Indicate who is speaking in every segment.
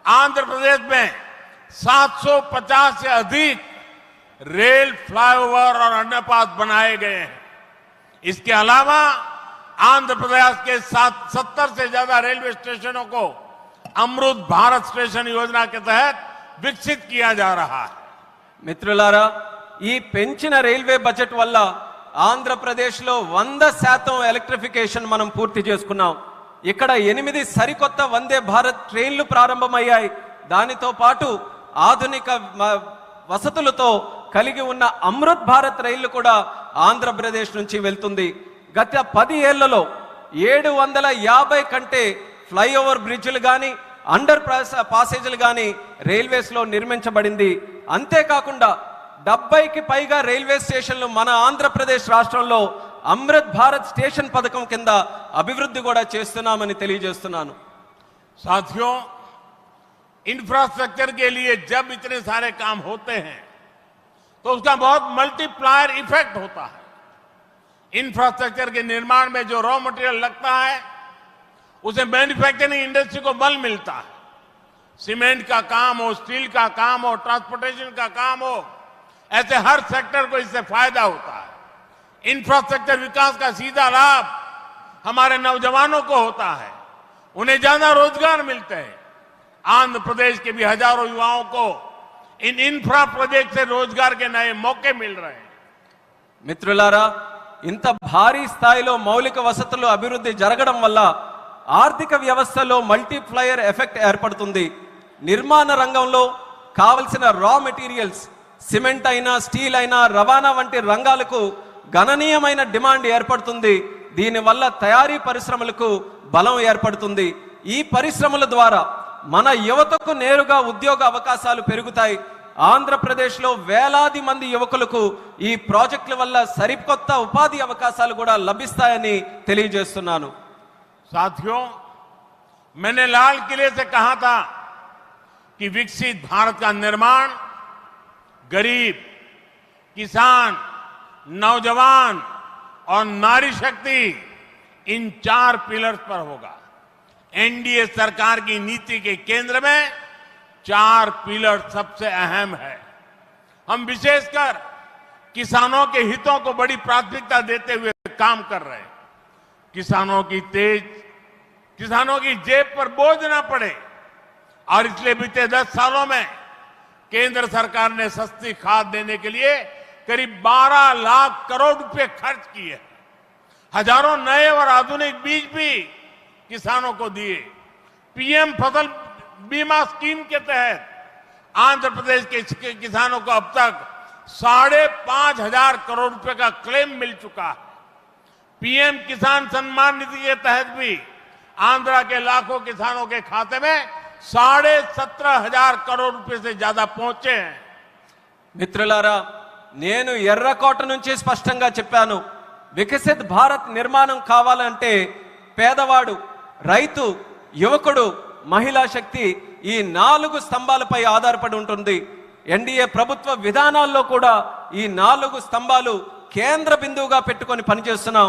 Speaker 1: आंध्र प्रदेश में 750 से अधिक रेल फ्लाईओवर और अंडरपास बनाए गए हैं। इसके अलावा आंध्र प्रदेश के 70 से ज्यादा रेलवे स्टेशनों को अमृत भारत स्टेशन योजना के तहत विकसित किया जा रहा है।
Speaker 2: మిత్రులారా, ఈ పెంచిన రైల్వే బడ్జెట్ వల్ల ఆంధ్రప్రదేశ్లో 100% ఎలక్ట్రిఫికేషన్ మనం పూర్తి చేసుకున్నాం. ఇక్కడ 8 సరికొత్త వందే భారత్ ట్రైన్లు ప్రారంభమయ్యాయి. దానితో పాటు ఆధునిక వసతులతో కలిగి ఉన్న అమృత్ భారత్ రైళ్లు కూడా ఆంధ్రప్రదేశ్ నుంచి వెళ్తుంది. గత 10 ఏళ్లలో 750 కంటే ఫ్లైఓవర్ బ్రిడ్జ్లు కానీ అండర్ పాసేజీలు కానీ రైల్వేస్లో నిర్మించబడింది. అంతేకాకుండా 70కి పైగా రైల్వే స్టేషన్లు మన ఆంధ్రప్రదేశ్ రాష్ట్రంలో అమృత్ భారత్ స్టేషన్ పథకం కింద అభివృద్ధి కూడా చేస్తున్నామని తెలియజేస్తున్నాను.
Speaker 1: साथियों, इंफ्रास्ट्रक्चर के लिए जब इतने सारे काम होते हैं तो उसका बहुत मल्टीप्लायर इफेक्ट होता है। इंफ्रास्ट्रक्चर के निर्माण में जो रॉ मटेरियल लगता है उसे मैन्युफैक्चरिंग इंडस्ट्री को बल मिलता है। सीमेंट का काम हो, स्टील का काम हो, ट्रांसपोर्टेशन का काम हो, ऐसे हर सेक्टर को इससे फायदा होता है। इंफ्रास्ट्रक्चर विकास का सीधा लाभ हमारे नौजवानों को होता है, उन्हें ज्यादा रोजगार मिलते हैं। आंध्र प्रदेश के भी हजारों युवाओं को इन इंफ्रा प्रोजेक्ट से रोजगार के नए मौके मिल रहे हैं।
Speaker 2: మిత్రులారా, ఇంత భారీ స్థాయిలో మౌలిక వసతులు అభివృద్ధి జరగడం వల్ల ఆర్థిక వ్యవస్థలో మల్టీప్లయర్ ఎఫెక్ట్ ఏర్పడుతుంది. నిర్మాణ రంగంలో కావలసిన రా మెటీరియల్స్, సిమెంట్ అయినా, స్టీల్ అయినా, రవాణా వంటి రంగాలకు గణనీయమైన డిమాండ్ ఏర్పడుతుంది. దీనివల్ల తయారీ పరిశ్రమలకు బలం ఏర్పడుతుంది. ఈ పరిశ్రమల ద్వారా మన యువతకు నేరుగా ఉద్యోగ అవకాశాలు పెరుగుతాయి. ఆంధ్రప్రదేశ్లో వేలాది మంది యువకులకు ఈ ప్రాజెక్టుల వల్ల సరికొత్త ఉపాధి అవకాశాలు కూడా లభిస్తాయని తెలియజేస్తున్నాను.
Speaker 1: साथियों, मैंने लाल किले से कहा था कि विकसित भारत का निर्माण गरीब, किसान, नौजवान और नारी शक्ति इन 4 पिलर्स पर होगा। एनडीए सरकार की नीति के केंद्र में 4 पिलर सबसे अहम है। हम विशेषकर किसानों के हितों को बड़ी प्राथमिकता देते हुए काम कर रहे हैं। किसानों की जेब पर बोझ ना पड़े और इसलिए बीते 10 सालों में केंद्र सरकार ने सस्ती खाद देने के लिए करीब 12 लाख करोड़ रुपए खर्च किए। हजारों नए और आधुनिक बीज भी किसानों को दिए। पीएम फसल बीमा स्कीम के तहत आंध्र प्रदेश के किसानों को अब तक 5,500 करोड़ रुपए का क्लेम मिल चुका है। पीएम किसान सम्मान निधि के तहत भी आंध्रा के लाखों किसानों के खाते में 17,500 करोड़ रुपए से ज्यादा पहुंचे हैं।
Speaker 2: మిత్రులారా, నేను ఎర్రకోట నుంచి స్పష్టంగా చెప్పాను, వికసిత్ భారత్ నిర్మాణం కావాలంటే పేదవాడు, రైతు, యువకుడు, మహిళా శక్తి ఈ 4 స్తంభాలపై ఆధారపడి ఉంటుంది. ఎన్డీఏ ప్రభుత్వ విధానాల్లో కూడా ఈ 4 స్తంభాలు కేంద్ర బిందువుగా పెట్టుకొని పనిచేస్తున్నాం.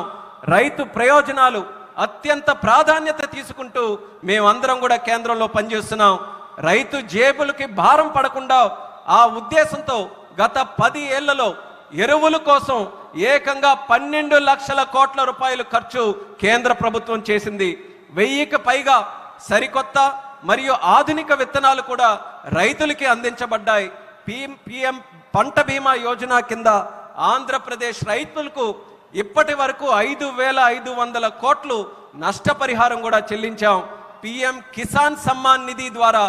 Speaker 2: రైతు ప్రయోజనాలు అత్యంత ప్రాధాన్యత తీసుకుంటూ మేమందరం కూడా కేంద్రంలో పనిచేస్తున్నాం. రైతు జేబులకి భారం పడకుండా ఆ ఉద్దేశంతో గత 10 ఏళ్లలో ఎరువుల కోసం ఏకంగా 12 లక్షల కోట్ల రూపాయలు ఖర్చు కేంద్ర ప్రభుత్వం చేసింది. 1000కి పైగా సరికొత్త మరియు ఆధునిక విత్తనాలు కూడా రైతులకి అందించబడ్డాయి. పీఎం పంట బీమా యోజన కింద ఆంధ్రప్రదేశ్ రైతులకు ఇప్పటి వరకు 5,500 కోట్లు నష్టపరిహారం కూడా చెల్లించాం. పీఎం కిసాన్ సమ్మాన్ నిధి ద్వారా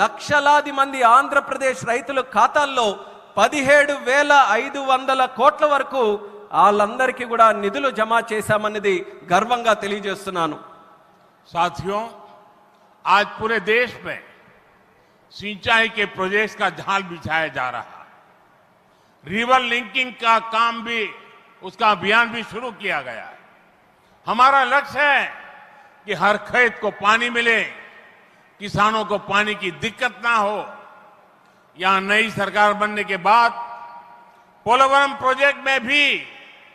Speaker 2: లక్షలాది మంది ఆంధ్రప్రదేశ్ రైతుల ఖాతాల్లో 17,500 కోట్ల వరకు వాళ్ళందరికీ కూడా నిధులు జమ చేశామన్నది గర్వంగా తెలియజేస్తున్నాను.
Speaker 1: साथियों, आज पूरे देश में सिंचाई के प्रोजेक्ट्स का जाल बिछाया जा रहा है। रिवर लिंकिंग का काम भी, उसका अभियान भी शुरू किया गया है। हमारा लक्ष्य है कि हर खेत को पानी मिले, किसानों को पानी की दिक्कत ना हो। यहां नई सरकार बनने के बाद पोलवरम प्रोजेक्ट में भी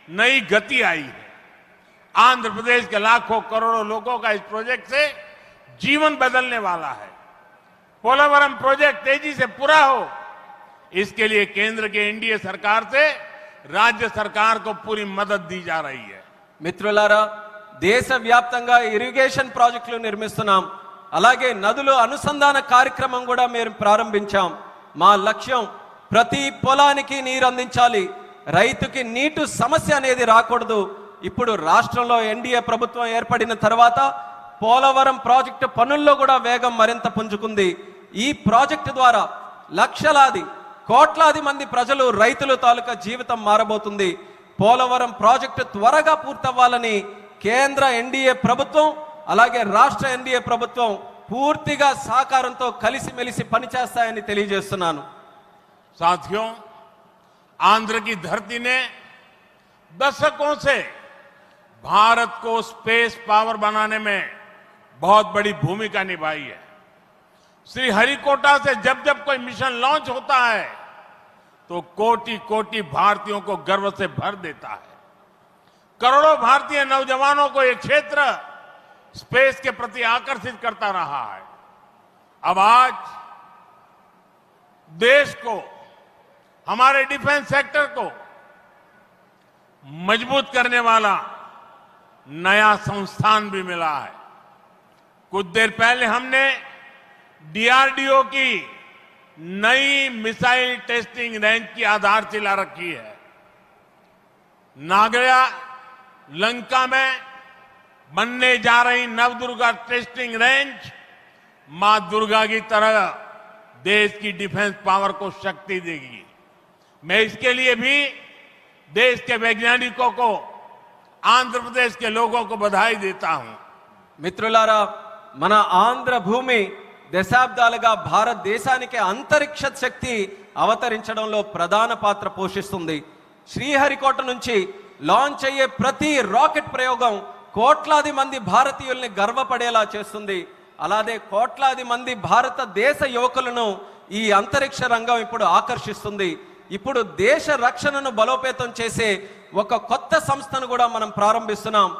Speaker 1: नई गति आई है। आंध्र प्रदेश के लाखों करोड़ों लोगों का इस प्रोजेक्ट से जीवन बदलने वाला है। पोलावरम प्रोजेक्ट तेजी से पूरा हो, इसके लिए केंद्र के एनडीए सरकार से राज्य सरकार को पूरी मदद दी जा रही है।
Speaker 2: మిత్రులారా, దేశవ్యాప్తంగా ఇరిగేషన్ ప్రాజెక్టులు నిర్మిస్తున్నాం. అలాగే నదుల అనుసంధాన కార్యక్రమం కూడా మేము ప్రారంభించాం. మా లక్ష్యం ప్రతి పొలానికి నీరు అందించాలి, రైతుకి నీటి సమస్య అనేది రాకూడదు. ఇప్పుడు రాష్ట్రంలో ఎన్డీఏ ప్రభుత్వం ఏర్పడిన తర్వాత పోలవరం ప్రాజెక్టు పనుల్లో కూడా వేగం మరింత పుంజుకుంది. ఈ ప్రాజెక్టు ద్వారా లక్షలాది కోట్లాది మంది ప్రజలు రైతుల తాలూకా జీవితం మారబోతుంది. పోలవరం ప్రాజెక్టు త్వరగా పూర్తవ్వాలని కేంద్ర ఎన్డీఏ ప్రభుత్వం అలాగే రాష్ట్ర ఎన్డీఏ ప్రభుత్వం పూర్తిగా సహకారంతో కలిసిమెలిసి పనిచేస్తాయని తెలియజేస్తున్నాను.
Speaker 1: साथियों, आंध्र की धरती ने दशकों से भारत को स्पेस पावर बनाने में बहुत बड़ी भूमिका निभाई है। श्रीहरिकोटा से जब जब कोई मिशन लॉन्च होता है तो कोटि कोटि भारतीयों को गर्व से भर देता है। करोड़ों भारतीय नौजवानों को यह क्षेत्र स्पेस के प्रति आकर्षित करता रहा है। अब आज देश को, हमारे डिफेंस सेक्टर को मजबूत करने वाला नया संस्थान भी मिला है। कुछ देर पहले हमने डीआरडीओ की नई मिसाइल टेस्टिंग रेंज की आधारशिला रखी है। नागरा लंका में बनने जा रही नवदुर्गा टेस्टिंग रेंज मां दुर्गा की तरह देश की डिफेंस पावर को शक्ति देगी। मैं इसके लिए भी देश के वैज्ञानिकों को, आंध्र प्रदेश के लोगों को बधाई देता हूं।
Speaker 2: మిత్రులారా, మన ఆంధ్ర భూమి దశాబ్దాలుగా భారతదేశానికి అంతరిక్ష శక్తి అవతరించడంలో ప్రధాన పాత్ర పోషిస్తుంది. శ్రీహరికోట నుంచి లాంచ్ అయ్యే ప్రతి రాకెట్ ప్రయోగం కోట్లాది మంది భారతీయుల్ని గర్వపడేలా చేస్తుంది. అలాగే కోట్లాది మంది భారతదేశ యువకులను ఈ అంతరిక్ష రంగం ఇప్పుడు ఆకర్షిస్తుంది. ఇప్పుడు దేశ రక్షణను బలోపేతం చేసే ఒక కొత్త సంస్థను కూడా మనం ప్రారంభిస్తున్నాం.